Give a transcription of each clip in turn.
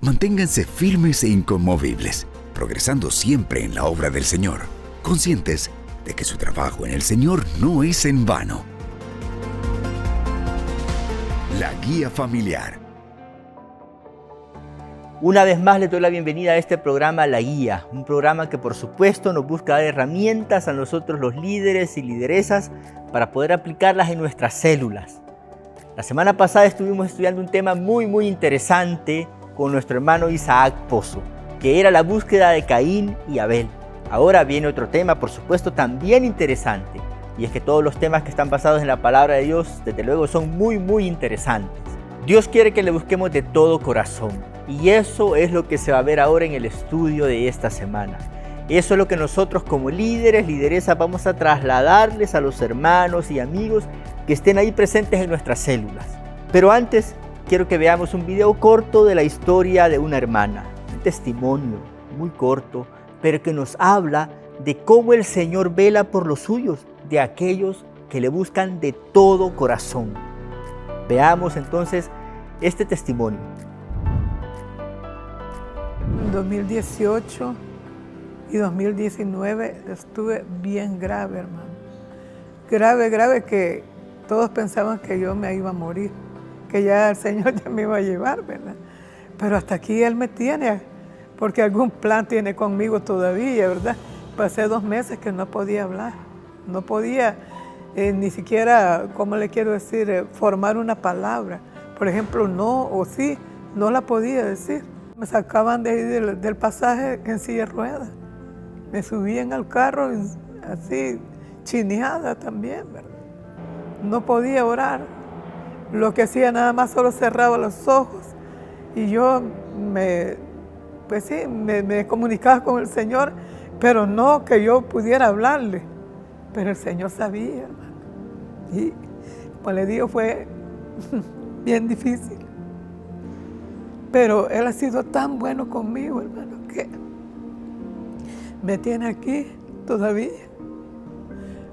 Manténganse firmes e inconmovibles, progresando siempre en la obra del Señor, conscientes de que su trabajo en el Señor no es en vano. La Guía Familiar. Una vez más les doy la bienvenida a este programa La Guía, un programa que por supuesto nos busca dar herramientas a nosotros los líderes y lideresas para poder aplicarlas en nuestras células. La semana pasada estuvimos estudiando un tema muy interesante con nuestro hermano Isaac Pozo, que era la búsqueda de Caín y Abel. Ahora viene otro tema, por supuesto, también interesante, y es que todos los temas que están basados en la palabra de Dios, desde luego, son muy interesantes. Dios quiere que le busquemos de todo corazón, y eso es lo que se va a ver ahora en el estudio de esta semana. Eso es lo que nosotros como líderes, lideresas, vamos a trasladarles a los hermanos y amigos que estén ahí presentes en nuestras células. Pero antes, quiero que veamos un video corto de la historia de una hermana, un testimonio muy corto, pero que nos habla de cómo el Señor vela por los suyos, de aquellos que le buscan de todo corazón. Veamos entonces este testimonio. En 2018 y 2019 estuve bien grave, hermano. Grave que todos pensaban que yo me iba a morir, que ya el Señor ya me iba a llevar, ¿verdad? Pero hasta aquí Él me tiene, porque algún plan tiene conmigo todavía, ¿verdad? Pasé 2 meses que no podía hablar, no podía ni siquiera, ¿cómo le quiero decir?, formar una palabra. Por ejemplo, no o sí, no la podía decir. Me sacaban de ahí del pasaje en silla de ruedas. Me subían al carro así, chineada también, ¿verdad? No podía orar. Lo que hacía nada más solo cerraba los ojos y yo me comunicaba con el Señor, pero no que yo pudiera hablarle. Pero el Señor sabía, hermano. Y como le digo, fue bien difícil. Pero Él ha sido tan bueno conmigo, hermano, que me tiene aquí todavía.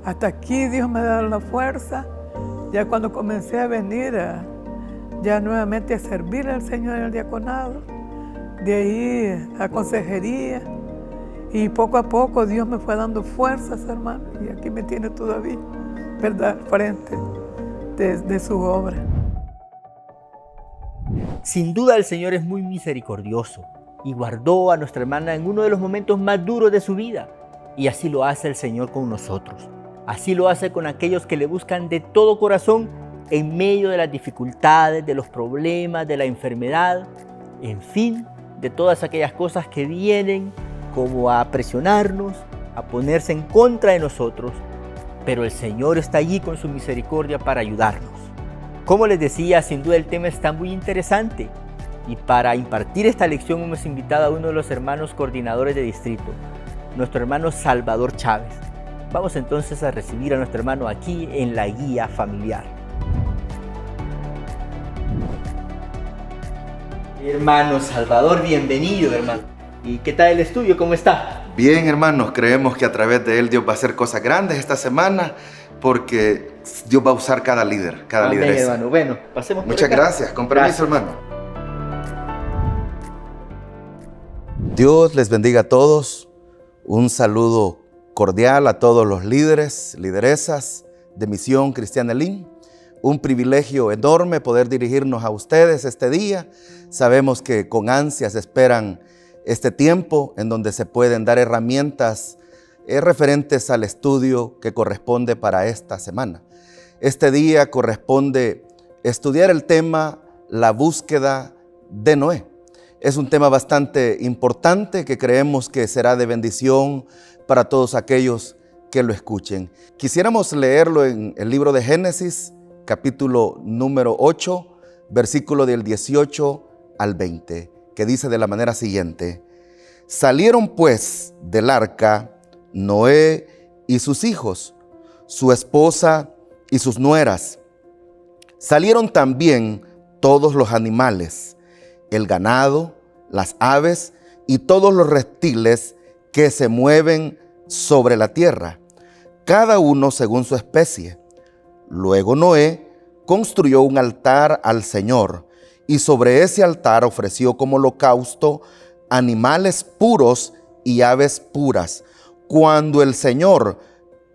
Hasta aquí Dios me ha dado la fuerza. Ya cuando comencé a venir ya nuevamente a servir al Señor en el diaconado, de ahí a consejería, y poco a poco Dios me fue dando fuerzas, hermano, y aquí me tiene todavía, ¿verdad?, frente de su obra. Sin duda el Señor es muy misericordioso y guardó a nuestra hermana en uno de los momentos más duros de su vida. Y así lo hace el Señor con nosotros. Así lo hace con aquellos que le buscan de todo corazón en medio de las dificultades, de los problemas, de la enfermedad, en fin, de todas aquellas cosas que vienen como a presionarnos, a ponerse en contra de nosotros. Pero el Señor está allí con su misericordia para ayudarnos. Como les decía, sin duda el tema está muy interesante, y para impartir esta lección hemos invitado a uno de los hermanos coordinadores de distrito, nuestro hermano Salvador Chávez. Vamos entonces a recibir a nuestro hermano aquí en la Guía Familiar. Hermano Salvador, bienvenido, hermano. ¿Y qué tal el estudio? ¿Cómo está? Bien, hermanos, creemos que a través de él Dios va a hacer cosas grandes esta semana, porque Dios va a usar cada líder, cada lideresa. Hermano. Bueno, pasemos por Muchas acá. gracias. Con permiso, Gracias. hermano. Dios les bendiga a todos. Un saludo cordial a todos los líderes, lideresas de Misión Cristiana Elim. Un privilegio enorme poder dirigirnos a ustedes este día. Sabemos que con ansias esperan este tiempo en donde se pueden dar herramientas referentes al estudio que corresponde para esta semana. Este día corresponde estudiar el tema La búsqueda de Noé. Es un tema bastante importante que creemos que será de bendición para todos aquellos que lo escuchen. Quisiéramos leerlo en el libro de Génesis, capítulo número 8, versículo del 18 al 20, que dice de la manera siguiente: Salieron pues del arca Noé y sus hijos, su esposa y sus nueras. Salieron también todos los animales, el ganado, las aves y todos los reptiles que se mueven sobre la tierra, cada uno según su especie. Luego Noé construyó un altar al Señor y sobre ese altar ofreció como holocausto animales puros y aves puras. Cuando el Señor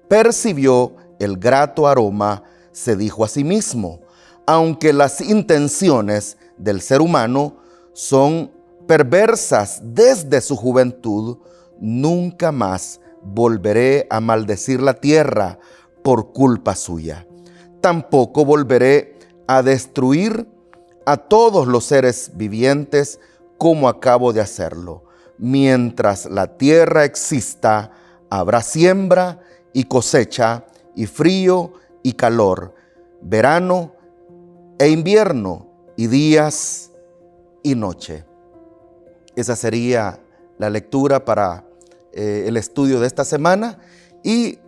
percibió el grato aroma, se dijo a sí mismo: aunque las intenciones del ser humano son perversas desde su juventud, nunca más volveré a maldecir la tierra por culpa suya. Tampoco volveré a destruir a todos los seres vivientes como acabo de hacerlo. Mientras la tierra exista, habrá siembra y cosecha, y frío y calor, verano e invierno, y días y noche. Esa sería la lectura para el estudio de esta semana. Y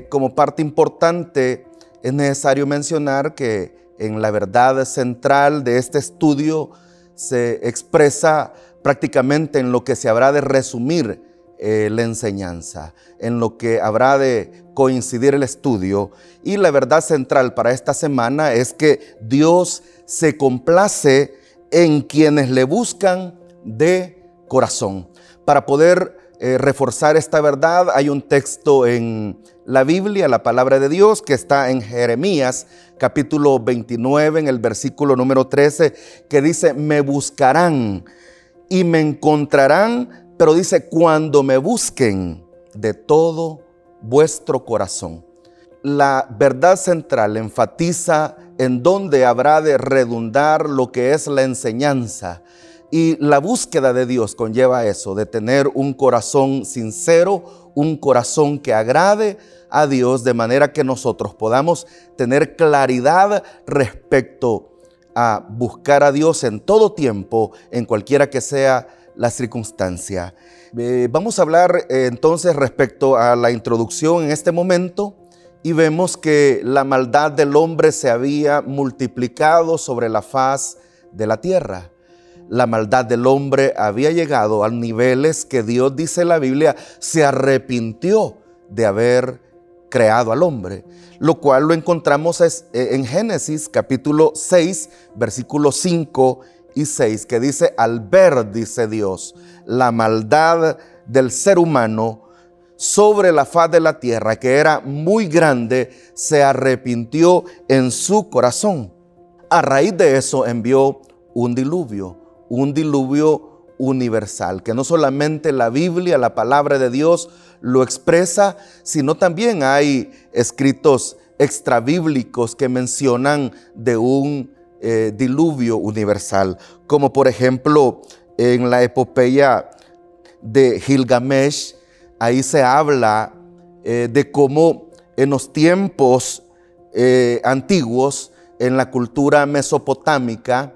como parte importante es necesario mencionar que en la verdad central de este estudio se expresa prácticamente en lo que se habrá de resumir la enseñanza, en lo que habrá de coincidir el estudio. Y la verdad central para esta semana es que Dios se complace en quienes le buscan de corazón. Para poder reforzar esta verdad, hay un texto en la Biblia, la palabra de Dios, que está en Jeremías, capítulo 29, en el versículo número 13, que dice: me buscarán y me encontrarán, pero dice: cuando me busquen de todo vuestro corazón. La verdad central enfatiza en dónde habrá de redundar lo que es la enseñanza. Y la búsqueda de Dios conlleva eso, de tener un corazón sincero, un corazón que agrade a Dios, de manera que nosotros podamos tener claridad respecto a buscar a Dios en todo tiempo, en cualquiera que sea la circunstancia. Vamos a hablar entonces respecto a la introducción en este momento, y vemos que la maldad del hombre se había multiplicado sobre la faz de la tierra. La maldad del hombre había llegado a niveles que Dios, dice la Biblia, se arrepintió de haber creado al hombre, lo cual lo encontramos en Génesis capítulo 6, versículos 5 y 6, que dice: al ver, dice Dios, la maldad del ser humano sobre la faz de la tierra, que era muy grande, se arrepintió en su corazón. A raíz de eso envió un diluvio universal, que no solamente la Biblia, la palabra de Dios, lo expresa, sino también hay escritos extrabíblicos que mencionan de un diluvio universal, como por ejemplo en la epopeya de Gilgamesh. Ahí se habla de cómo en los tiempos antiguos, en la cultura mesopotámica,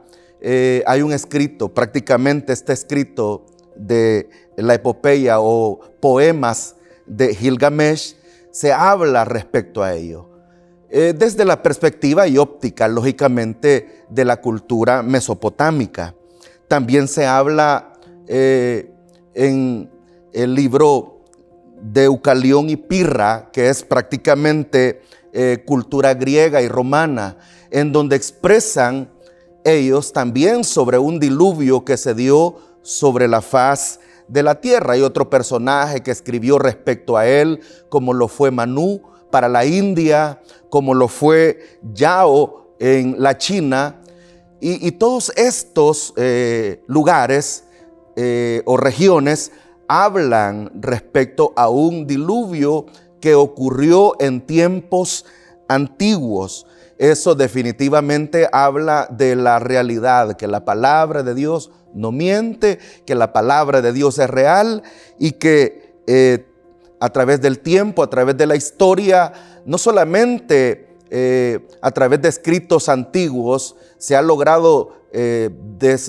hay un escrito, prácticamente está escrito de la epopeya o poemas de Gilgamesh, se habla respecto a ello. Desde la perspectiva y óptica, lógicamente, de la cultura mesopotámica. También se habla en el libro de Deucalión y Pirra, que es prácticamente cultura griega y romana, en donde expresan ellos también sobre un diluvio que se dio sobre la faz de la tierra. Hay otro personaje que escribió respecto a él, como lo fue Manú para la India, como lo fue Yao en la China, y todos estos lugares o regiones hablan respecto a un diluvio que ocurrió en tiempos antiguos. Eso definitivamente habla de la realidad, que la palabra de Dios no miente, que la palabra de Dios es real, y que a través del tiempo, a través de la historia, no solamente a través de escritos antiguos se ha logrado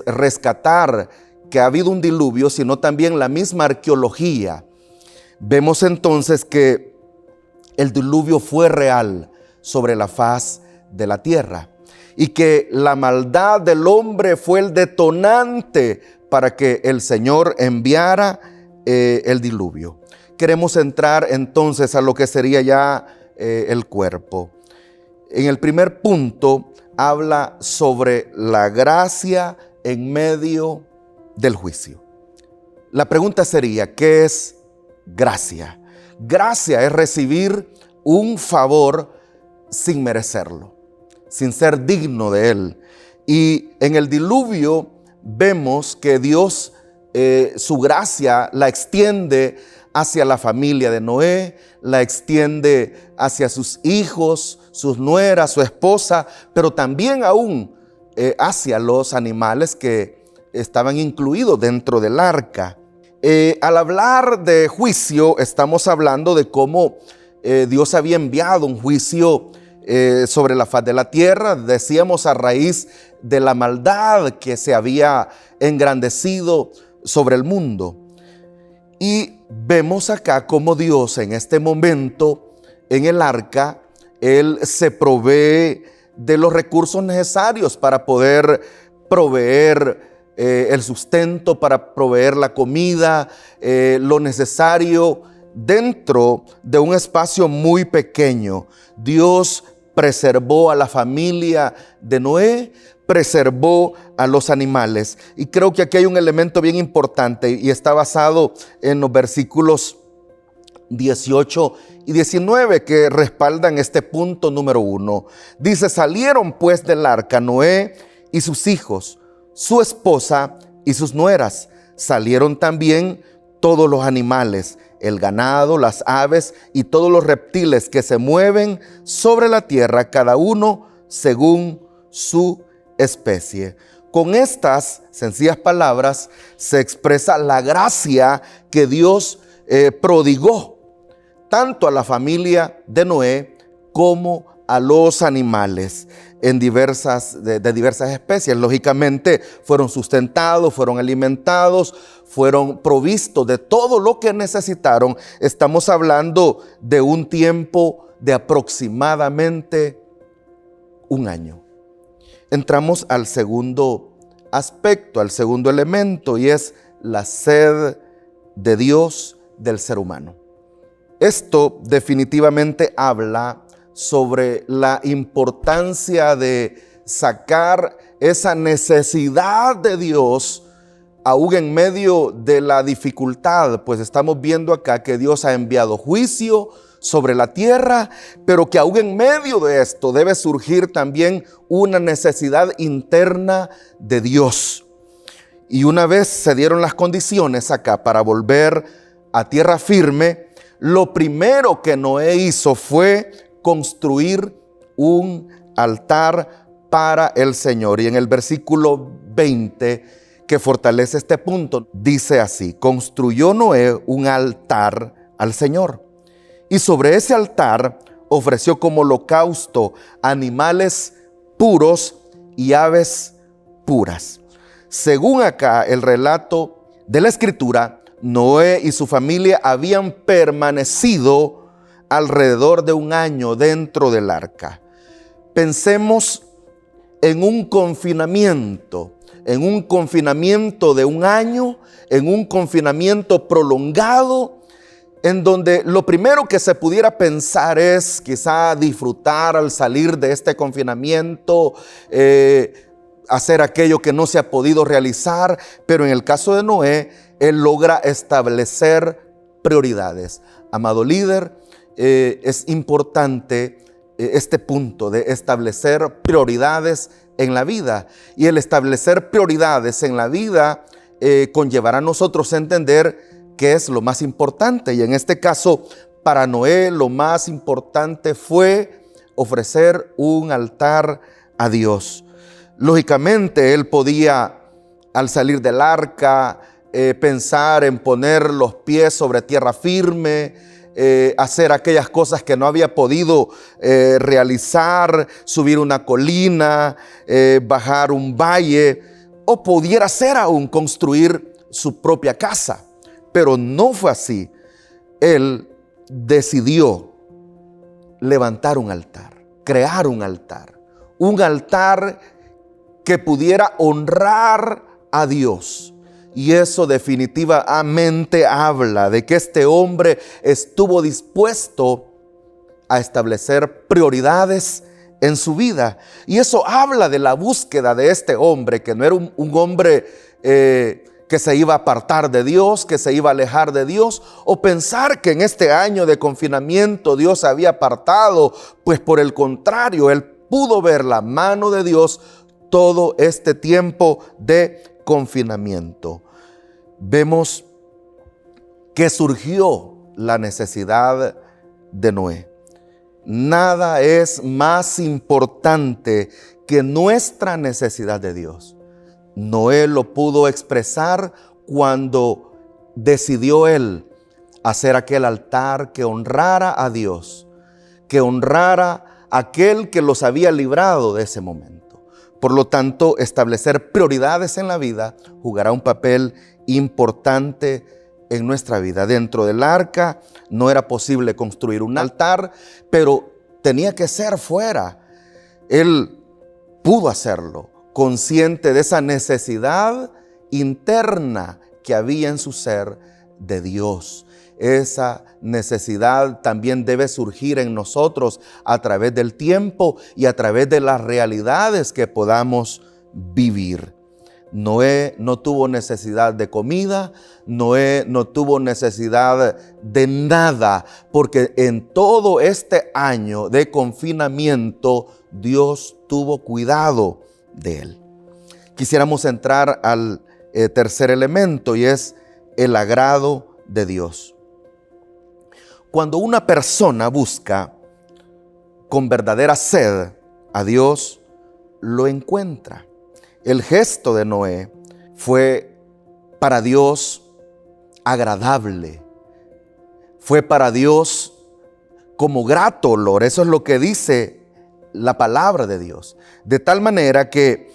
rescatar que ha habido un diluvio, sino también la misma arqueología. Vemos entonces que el diluvio fue real sobre la faz de la tierra, y que la maldad del hombre fue el detonante para que el Señor enviara el diluvio. Queremos entrar entonces a lo que sería ya el cuerpo. En el primer punto habla sobre la gracia en medio del juicio. La pregunta sería, ¿qué es gracia? Gracia es recibir un favor sin merecerlo, sin ser digno de él. Y en el diluvio vemos que Dios, su gracia la extiende hacia la familia de Noé, la extiende hacia sus hijos, sus nueras, su esposa, pero también aún hacia los animales que estaban incluidos dentro del arca. Al hablar de juicio, estamos hablando de cómo Dios había enviado un juicio sobre la faz de la tierra, decíamos a raíz de la maldad que se había engrandecido sobre el mundo. Y vemos acá cómo Dios en este momento en el arca, Él se provee de los recursos necesarios para poder proveer el sustento, para proveer la comida, lo necesario dentro de un espacio muy pequeño. Dios preservó a la familia de Noé, preservó a los animales. Y creo que aquí hay un elemento bien importante y está basado en los versículos 18 y 19 que respaldan este punto número 1. Dice: salieron pues del arca Noé y sus hijos, su esposa y sus nueras. Salieron también todos los animales, el ganado, las aves y todos los reptiles que se mueven sobre la tierra, cada uno según su especie. Con estas sencillas palabras se expresa la gracia que Dios prodigó tanto a la familia de Noé como a los animales de diversas especies. Lógicamente fueron sustentados, fueron alimentados, fueron provistos de todo lo que necesitaron. Estamos hablando de un tiempo de aproximadamente un año. Entramos al segundo aspecto, al segundo elemento, y es la sed de Dios del ser humano. Esto definitivamente habla sobre la importancia de sacar esa necesidad de Dios aún en medio de la dificultad, pues estamos viendo acá que Dios ha enviado juicio sobre la tierra, pero que aún en medio de esto debe surgir también una necesidad interna de Dios. Y una vez se dieron las condiciones acá para volver a tierra firme, lo primero que Noé hizo fue construir un altar para el Señor. Y en el versículo 20, que fortalece este punto, dice así: construyó Noé un altar al Señor, y sobre ese altar ofreció como holocausto animales puros y aves puras. Según acá el relato de la Escritura, Noé y su familia habían permanecido alrededor de un año dentro del arca. Pensemos en un confinamiento de un año, en un confinamiento prolongado, en donde lo primero que se pudiera pensar es quizá disfrutar al salir de este confinamiento, hacer aquello que no se ha podido realizar, pero en el caso de Noé, él logra establecer prioridades. Amado líder, es importante este punto de establecer prioridades en la vida, y el establecer prioridades en la vida conllevará a nosotros a entender qué es lo más importante. Y en este caso, para Noé, lo más importante fue ofrecer un altar a Dios. Lógicamente, él podía, al salir del arca, pensar en poner los pies sobre tierra firme, hacer aquellas cosas que no había podido realizar, subir una colina, bajar un valle, o pudiera ser aún construir su propia casa. Pero no fue así. Él decidió levantar un altar, crear un altar que pudiera honrar a Dios. Y eso definitivamente habla de que este hombre estuvo dispuesto a establecer prioridades en su vida. Y eso habla de la búsqueda de este hombre, que no era un hombre que se iba a apartar de Dios, que se iba a alejar de Dios, o pensar que en este año de confinamiento Dios se había apartado. Pues por el contrario, él pudo ver la mano de Dios todo este tiempo de confinamiento. Vemos que surgió la necesidad de Noé. Nada es más importante que nuestra necesidad de Dios. Noé lo pudo expresar cuando decidió él hacer aquel altar que honrara a Dios, que honrara a aquel que los había librado de ese momento. Por lo tanto, establecer prioridades en la vida jugará un papel importante en nuestra vida. Dentro del arca no era posible construir un altar, pero tenía que ser fuera. Él pudo hacerlo, consciente de esa necesidad interna que había en su ser de Dios. Esa necesidad también debe surgir en nosotros a través del tiempo y a través de las realidades que podamos vivir. Noé no tuvo necesidad de comida, Noé no tuvo necesidad de nada, porque en todo este año de confinamiento Dios tuvo cuidado de él. Quisiéramos entrar al tercer elemento, y es el agrado de Dios. Cuando una persona busca con verdadera sed a Dios, lo encuentra. El gesto de Noé fue para Dios agradable, fue para Dios como grato olor. Eso es lo que dice la palabra de Dios. De tal manera que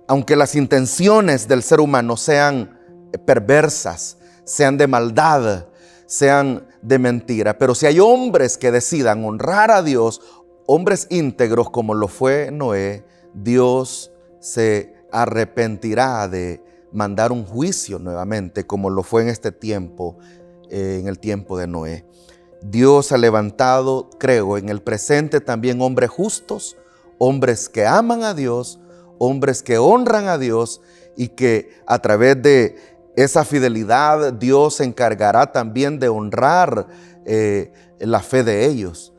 aunque las intenciones del ser humano sean perversas, sean de maldad, sean de mentira, pero si hay hombres que decidan honrar a Dios, hombres íntegros como lo fue Noé, Dios se arrepentirá de mandar un juicio nuevamente, como lo fue en este tiempo, en el tiempo de Noé. Dios ha levantado, creo, en el presente también hombres justos, hombres que aman a Dios, hombres que honran a Dios, y que a través de esa fidelidad Dios se encargará también de honrar la fe de ellos.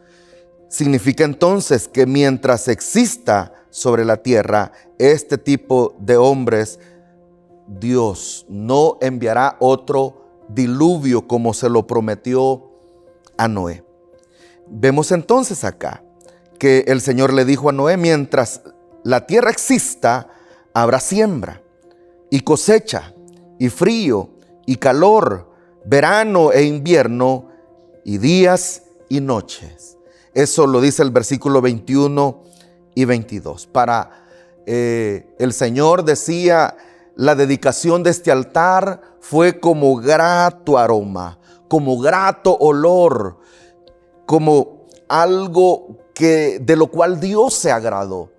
Significa entonces que mientras exista sobre la tierra este tipo de hombres, Dios no enviará otro diluvio como se lo prometió a Noé. Vemos entonces acá que el Señor le dijo a Noé: mientras la tierra exista, habrá siembra y cosecha y frío y calor, verano e invierno, y días y noches. Eso lo dice el versículo 21 y 22. Para el Señor, decía, la dedicación de este altar fue como grato aroma, como grato olor, como algo de lo cual Dios se agradó.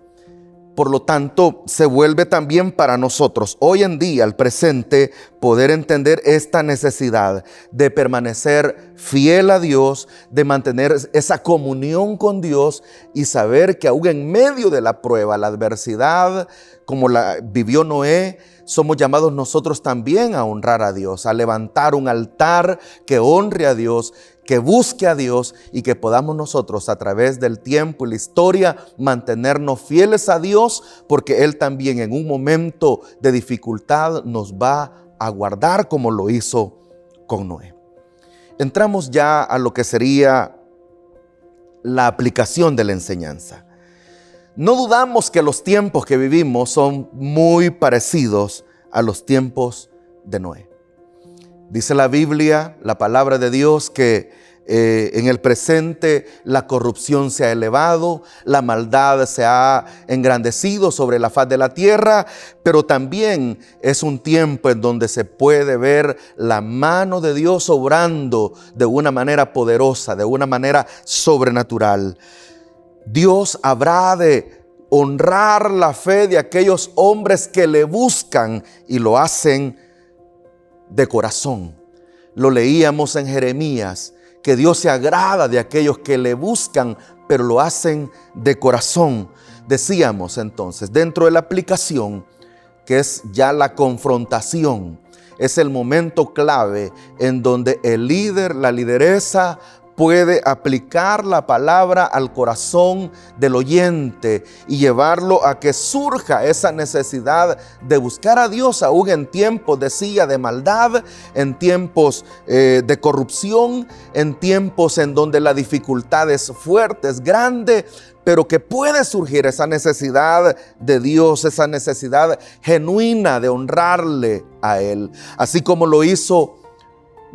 Por lo tanto, se vuelve también para nosotros, hoy en día, al presente, poder entender esta necesidad de permanecer fiel a Dios, de mantener esa comunión con Dios y saber que aún en medio de la prueba, la adversidad, como la vivió Noé, somos llamados nosotros también a honrar a Dios, a levantar un altar que honre a Dios, que busque a Dios, y que podamos nosotros a través del tiempo y la historia mantenernos fieles a Dios, porque Él también en un momento de dificultad nos va a guardar como lo hizo con Noé. Entramos ya a lo que sería la aplicación de la enseñanza. No dudamos que los tiempos que vivimos son muy parecidos a los tiempos de Noé. Dice la Biblia, la palabra de Dios, que en el presente la corrupción se ha elevado, la maldad se ha engrandecido sobre la faz de la tierra, pero también es un tiempo en donde se puede ver la mano de Dios obrando de una manera poderosa, de una manera sobrenatural. Dios habrá de honrar la fe de aquellos hombres que le buscan y lo hacen de corazón. Lo leíamos en Jeremías, que Dios se agrada de aquellos que le buscan, pero lo hacen de corazón. Decíamos entonces, dentro de la aplicación, que es ya la confrontación, es el momento clave en donde el líder, la lideresa, puede aplicar la palabra al corazón del oyente y llevarlo a que surja esa necesidad de buscar a Dios aún en tiempos, decía, de maldad, en tiempos de corrupción, en tiempos en donde la dificultad es fuerte, es grande, pero que puede surgir esa necesidad de Dios, esa necesidad genuina de honrarle a Él, así como lo hizo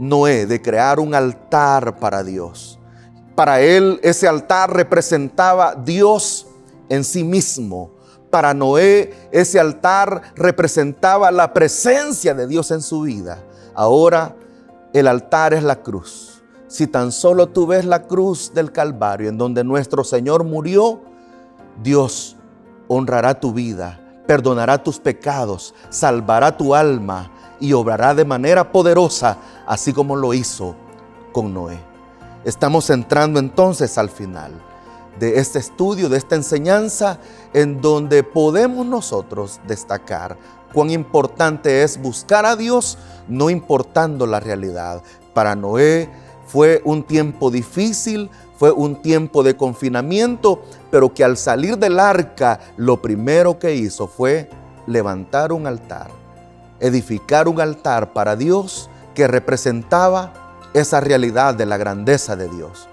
Noé, de crear un altar para Dios. Para él ese altar representaba Dios en sí mismo. Para Noé ese altar representaba la presencia de Dios en su vida. Ahora el altar es la cruz. Si tan solo tú ves la cruz del Calvario en donde nuestro Señor murió, Dios honrará tu vida, perdonará tus pecados, salvará tu alma y obrará de manera poderosa, así como lo hizo con Noé. Estamos entrando entonces al final de este estudio, de esta enseñanza, en donde podemos nosotros destacar cuán importante es buscar a Dios, no importando la realidad. Para Noé fue un tiempo difícil, fue un tiempo de confinamiento, pero que al salir del arca, lo primero que hizo fue levantar un altar, edificar un altar para Dios que representaba esa realidad de la grandeza de Dios.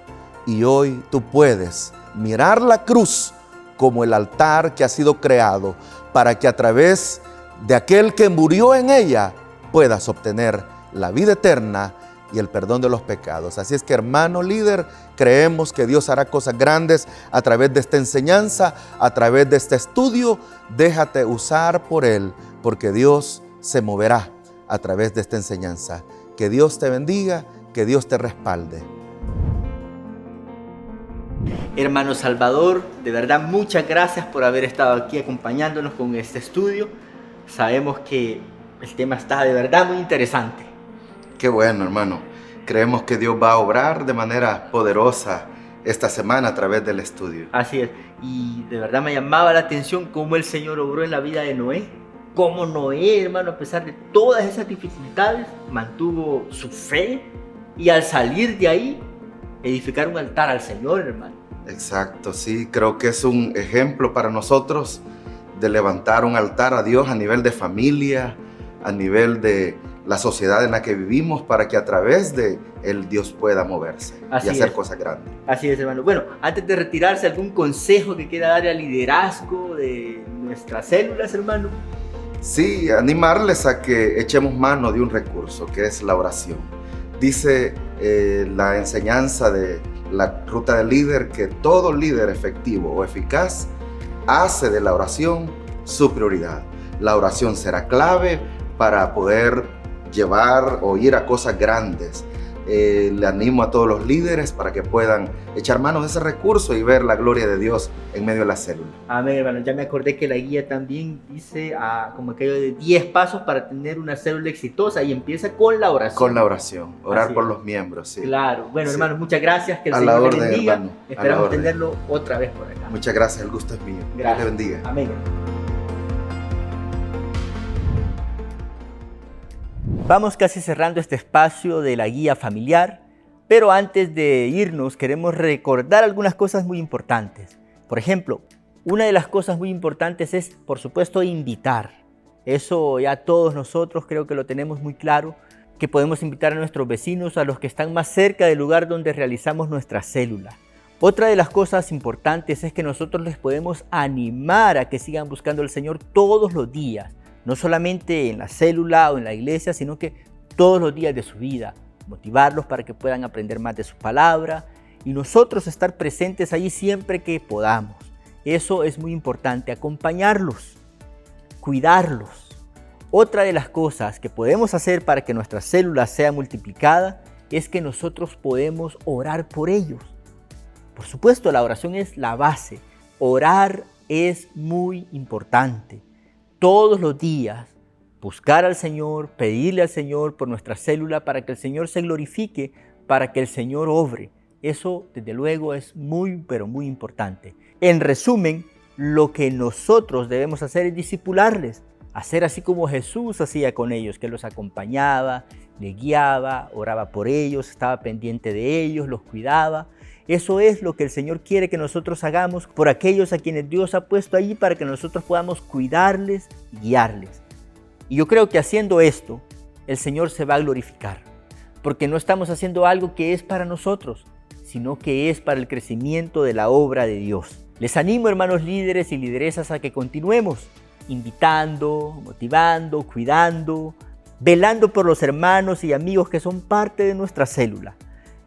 Y hoy tú puedes mirar la cruz como el altar que ha sido creado para que a través de aquel que murió en ella puedas obtener la vida eterna y el perdón de los pecados. Así es que, hermano líder, creemos que Dios hará cosas grandes a través de esta enseñanza, a través de este estudio. Déjate usar por Él, porque Dios se moverá a través de esta enseñanza. Que Dios te bendiga, que Dios te respalde. Hermano Salvador, de verdad muchas gracias por haber estado aquí acompañándonos con este estudio. Sabemos que el tema está de verdad muy interesante. Qué bueno, hermano. Creemos que Dios va a obrar de manera poderosa esta semana a través del estudio. Así es. Y de verdad me llamaba la atención cómo el Señor obró en la vida de Noé. Cómo Noé, hermano, a pesar de todas esas dificultades, mantuvo su fe y al salir de ahí, edificar un altar al Señor, hermano. Exacto, sí. Creo que es un ejemplo para nosotros de levantar un altar a Dios a nivel de familia, a nivel de la sociedad en la que vivimos, para que a través de él Dios pueda moverse y hacer cosas grandes. Así es, hermano. Bueno, antes de retirarse, ¿algún consejo que quiera darle al liderazgo de nuestras células, hermano? Sí, animarles a que echemos mano de un recurso que es la oración. Dice la enseñanza de la ruta del líder que todo líder efectivo o eficaz hace de la oración su prioridad. La oración será clave para poder llevar o ir a cosas grandes. Le animo a todos los líderes para que puedan echar manos de ese recurso y ver la gloria de Dios en medio de la célula. Amén, hermano. Ya me acordé que la guía también dice como aquello de 10 pasos para tener una célula exitosa y empieza con la oración. Con la oración, orar por los miembros, sí. Claro. Bueno, sí. Hermano, muchas gracias. Que el a Señor la orden, le bendiga. hermano. Esperamos tenerlo otra vez por acá. Muchas gracias, el gusto es mío. Gracias. Dios le bendiga. Amén. Vamos casi cerrando este espacio de la guía familiar, pero antes de irnos queremos recordar algunas cosas muy importantes. Por ejemplo, una de las cosas muy importantes es, por supuesto, invitar. Eso ya todos nosotros creo que lo tenemos muy claro, que podemos invitar a nuestros vecinos, a los que están más cerca del lugar donde realizamos nuestra célula. Otra de las cosas importantes es que nosotros les podemos animar a que sigan buscando al Señor todos los días. No solamente en la célula o en la iglesia, sino que todos los días de su vida. Motivarlos para que puedan aprender más de su palabra y nosotros estar presentes allí siempre que podamos. Eso es muy importante, acompañarlos, cuidarlos. Otra de las cosas que podemos hacer para que nuestra célula sea multiplicada es que nosotros podemos orar por ellos. Por supuesto, la oración es la base. Orar es muy importante. Todos los días buscar al Señor, pedirle al Señor por nuestra célula para que el Señor se glorifique para que el Señor obre. Eso, desde luego, es muy, pero muy importante. En resumen, lo que nosotros debemos hacer es discipularles, hacer así como Jesús hacía con ellos, que los acompañaba, les guiaba, oraba por ellos, estaba pendiente de ellos, los cuidaba. Eso es lo que el Señor quiere que nosotros hagamos por aquellos a quienes Dios ha puesto allí para que nosotros podamos cuidarles y guiarles. Y yo creo que haciendo esto, el Señor se va a glorificar, porque no estamos haciendo algo que es para nosotros, sino que es para el crecimiento de la obra de Dios. Les animo, hermanos líderes y lideresas, a que continuemos invitando, motivando, cuidando, velando por los hermanos y amigos que son parte de nuestra célula.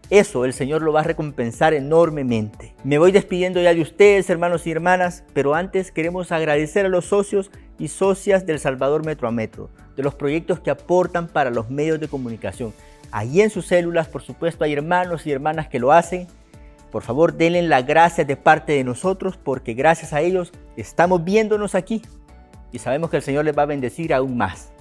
Eso el Señor lo va a recompensar enormemente. Me voy despidiendo ya de ustedes, hermanos y hermanas, pero antes queremos agradecer a los socios y socias del Salvador Metro a Metro, de los proyectos que aportan para los medios de comunicación. Allí en sus células, por supuesto, hay hermanos y hermanas que lo hacen. Por favor, denle las gracias de parte de nosotros, porque gracias a ellos estamos viéndonos aquí y sabemos que el Señor les va a bendecir aún más.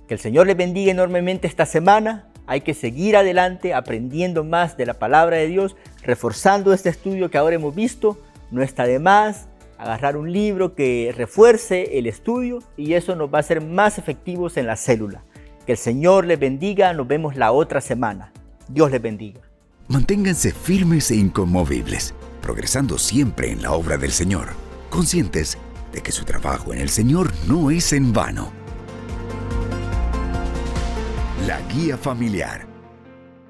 Que el Señor les bendiga enormemente esta semana. Hay que seguir adelante aprendiendo más de la palabra de Dios, reforzando este estudio que ahora hemos visto. No está de más agarrar un libro que refuerce el estudio y eso nos va a hacer más efectivos en la célula. Que el Señor les bendiga. Nos vemos la otra semana. Dios les bendiga. Manténganse firmes e inconmovibles, progresando siempre en la obra del Señor, conscientes de que su trabajo en el Señor no es en vano. La Guía Familiar,